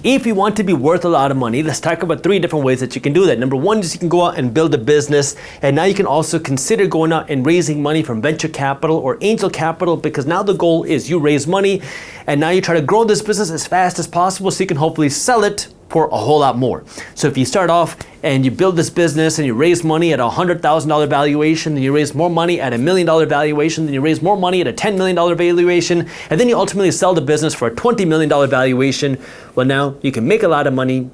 If you want to be worth a lot of money, let's talk about 3 different ways that you can do that. Number 1 is you can go out and build a business, and now you can also consider going out and raising money from venture capital or angel capital, because now the goal is you raise money and now you try to grow this business as fast as possible so you can hopefully sell it for a whole lot more. So if you start off and you build this business and you raise money at a $100,000 valuation, then you raise more money at $1 million valuation, then you raise more money at a $10 million valuation, and then you ultimately sell the business for a $20 million valuation, well, now you can make a lot of money,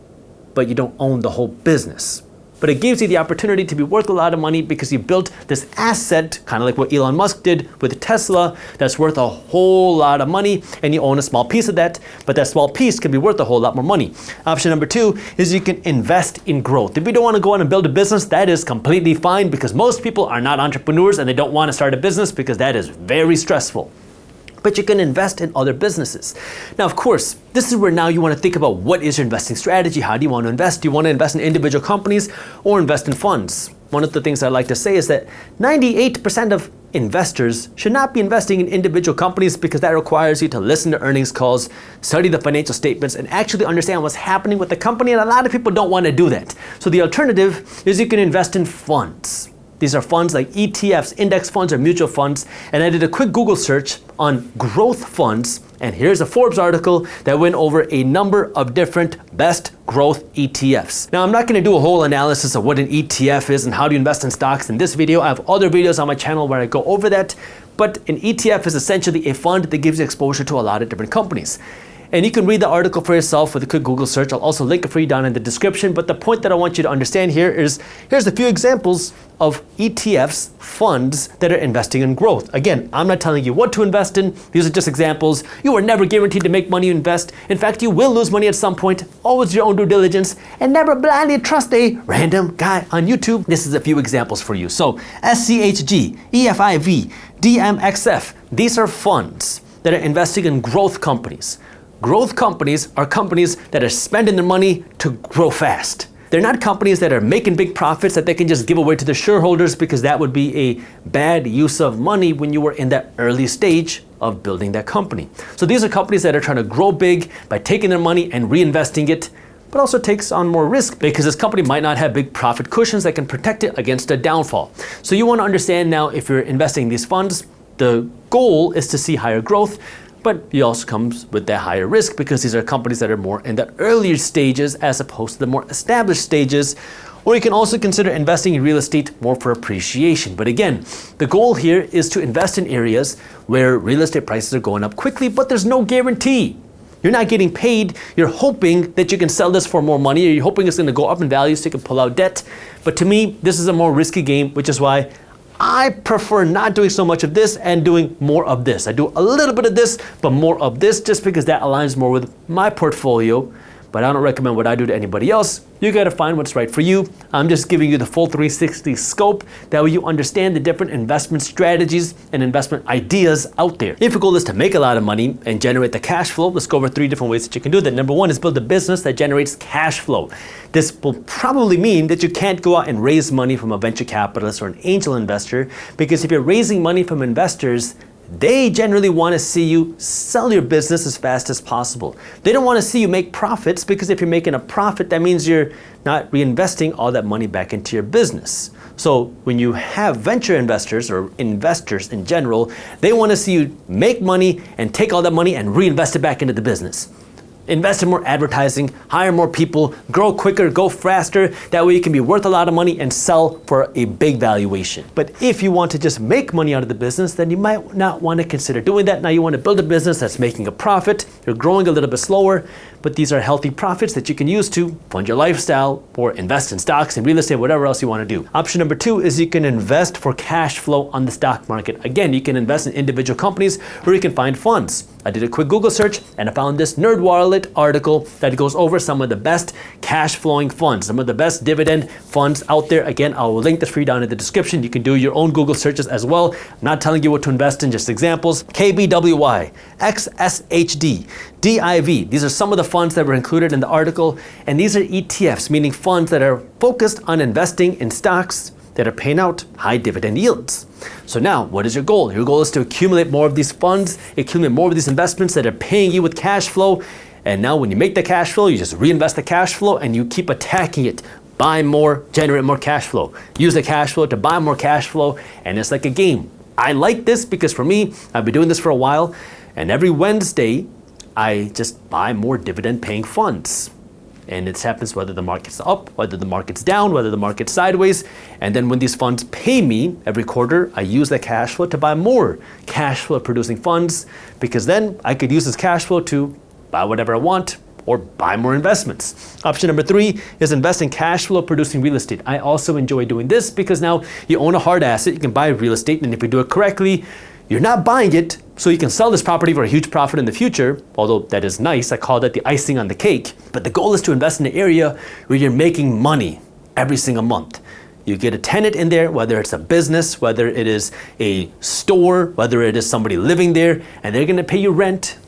but you don't own the whole business. But it gives you the opportunity to be worth a lot of money because you built this asset, kind of like what Elon Musk did with Tesla, that's worth a whole lot of money, and you own a small piece of that, but that small piece can be worth a whole lot more money. Option number 2 is you can invest in growth. If you don't want to go out and build a business, that is completely fine, because most people are not entrepreneurs and they don't want to start a business because that is very stressful. But you can invest in other businesses. Now, of course, this is where now you want to think about what is your investing strategy. How do you want to invest? Do you want to invest in individual companies or invest in funds? One of the things I like to say is that 98% of investors should not be investing in individual companies, because that requires you to listen to earnings calls, study the financial statements, and actually understand what's happening with the company, and a lot of people don't want to do that. So the alternative is you can invest in funds. These are funds like ETFs, index funds, or mutual funds. And I did a quick Google search on growth funds, and here's a Forbes article that went over a number of different best growth ETFs. Now, I'm not going to do a whole analysis of what an ETF is and how to invest in stocks in this video. I have other videos on my channel where I go over that. But an ETF is essentially a fund that gives you exposure to a lot of different companies. And you can read the article for yourself with a quick Google search. I'll also link it for you down in the description. But the point that I want you to understand here is, here's a few examples of ETFs, funds that are investing in growth. Again, I'm not telling you what to invest in. These are just examples. You are never guaranteed to make money you invest. In fact, you will lose money at some point. Always your own due diligence, and never blindly trust a random guy on YouTube. This is a few examples for you. So SCHG, EFIV, DMXF, these are funds that are investing in growth companies. Growth companies are companies that are spending their money to grow fast. They're not companies that are making big profits that they can just give away to the shareholders, because that would be a bad use of money when you were in that early stage of building that company. So these are companies that are trying to grow big by taking their money and reinvesting it, but also takes on more risk because this company might not have big profit cushions that can protect it against a downfall. So you want to understand now, if you're investing in these funds, the goal is to see higher growth, but it also comes with that higher risk because these are companies that are more in the earlier stages as opposed to the more established stages. Or you can also consider investing in real estate more for appreciation. But again, the goal here is to invest in areas where real estate prices are going up quickly, but there's no guarantee. You're not getting paid. You're hoping that you can sell this for more money, or you're hoping it's going to go up in value so you can pull out debt. But to me, this is a more risky game, which is why I prefer not doing so much of this and doing more of this. I do a little bit of this, but more of this, just because that aligns more with my portfolio. But I don't recommend what I do to anybody else. You gotta find what's right for you. I'm just giving you the full 360 scope. That way you understand the different investment strategies and investment ideas out there. If your goal is to make a lot of money and generate the cash flow, let's go over 3 different ways that you can do that. Number 1 is build a business that generates cash flow. This will probably mean that you can't go out and raise money from a venture capitalist or an angel investor, because if you're raising money from investors, they generally want to see you sell your business as fast as possible. They don't want to see you make profits, because if you're making a profit, that means you're not reinvesting all that money back into your business. So when you have venture investors or investors in general, they want to see you make money and take all that money and reinvest it back into the business. Invest in more advertising, hire more people, grow quicker, go faster. That way you can be worth a lot of money and sell for a big valuation. But if you want to just make money out of the business, then you might not want to consider doing that. Now you want to build a business that's making a profit. You're growing a little bit slower, but these are healthy profits that you can use to fund your lifestyle or invest in stocks and real estate, whatever else you want to do. Option number 2 is you can invest for cash flow on the stock market. Again, you can invest in individual companies, or you can find funds. I did a quick Google search and I found this NerdWallet article that goes over some of the best cash flowing funds, some of the best dividend funds out there. Again, I will link this for you down in the description. You can do your own Google searches as well. I'm not telling you what to invest in, just examples. KBWY, XSHD, DIV. These are some of the funds that were included in the article. And these are ETFs, meaning funds that are focused on investing in stocks that are paying out high dividend yields. So now, what is your goal? Your goal is to accumulate more of these funds, accumulate more of these investments that are paying you with cash flow, And now when you make the cash flow, you just reinvest the cash flow and you keep attacking it. Buy more, generate more cash flow. Use the cash flow to buy more cash flow, and it's like a game. I like this because for me, I've been doing this for a while, and every Wednesday, I just buy more dividend paying funds. And it happens whether the market's up, whether the market's down, whether the market's sideways. And then when these funds pay me every quarter, I use that cash flow to buy more cash flow producing funds, because then I could use this cash flow to buy whatever I want or buy more investments. Option number 3 is invest in cash flow producing real estate. I also enjoy doing this because now you own a hard asset, you can buy real estate, and if you do it correctly, you're not buying it so you can sell this property for a huge profit in the future, although that is nice. I call that the icing on the cake. But the goal is to invest in an area where you're making money every single month. You get a tenant in there, whether it's a business, whether it is a store, whether it is somebody living there, and they're gonna pay you rent,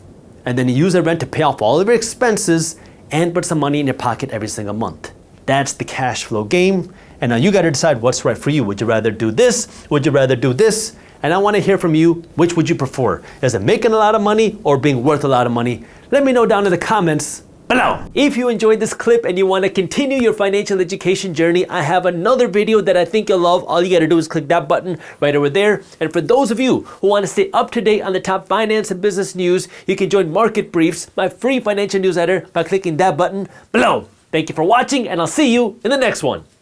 and then you use that rent to pay off all of your expenses and put some money in your pocket every single month. That's the cash flow game. And now you gotta decide what's right for you. Would you rather do this? Would you rather do this? And I wanna hear from you, which would you prefer? Is it making a lot of money or being worth a lot of money? Let me know down in the comments below. If you enjoyed this clip and you want to continue your financial education journey, I have another video that I think you'll love. All you got to do is click that button right over there. And for those of you who want to stay up to date on the top finance and business news, you can join Market Briefs, my free financial newsletter, by clicking that button below. Thank you for watching, and I'll see you in the next one.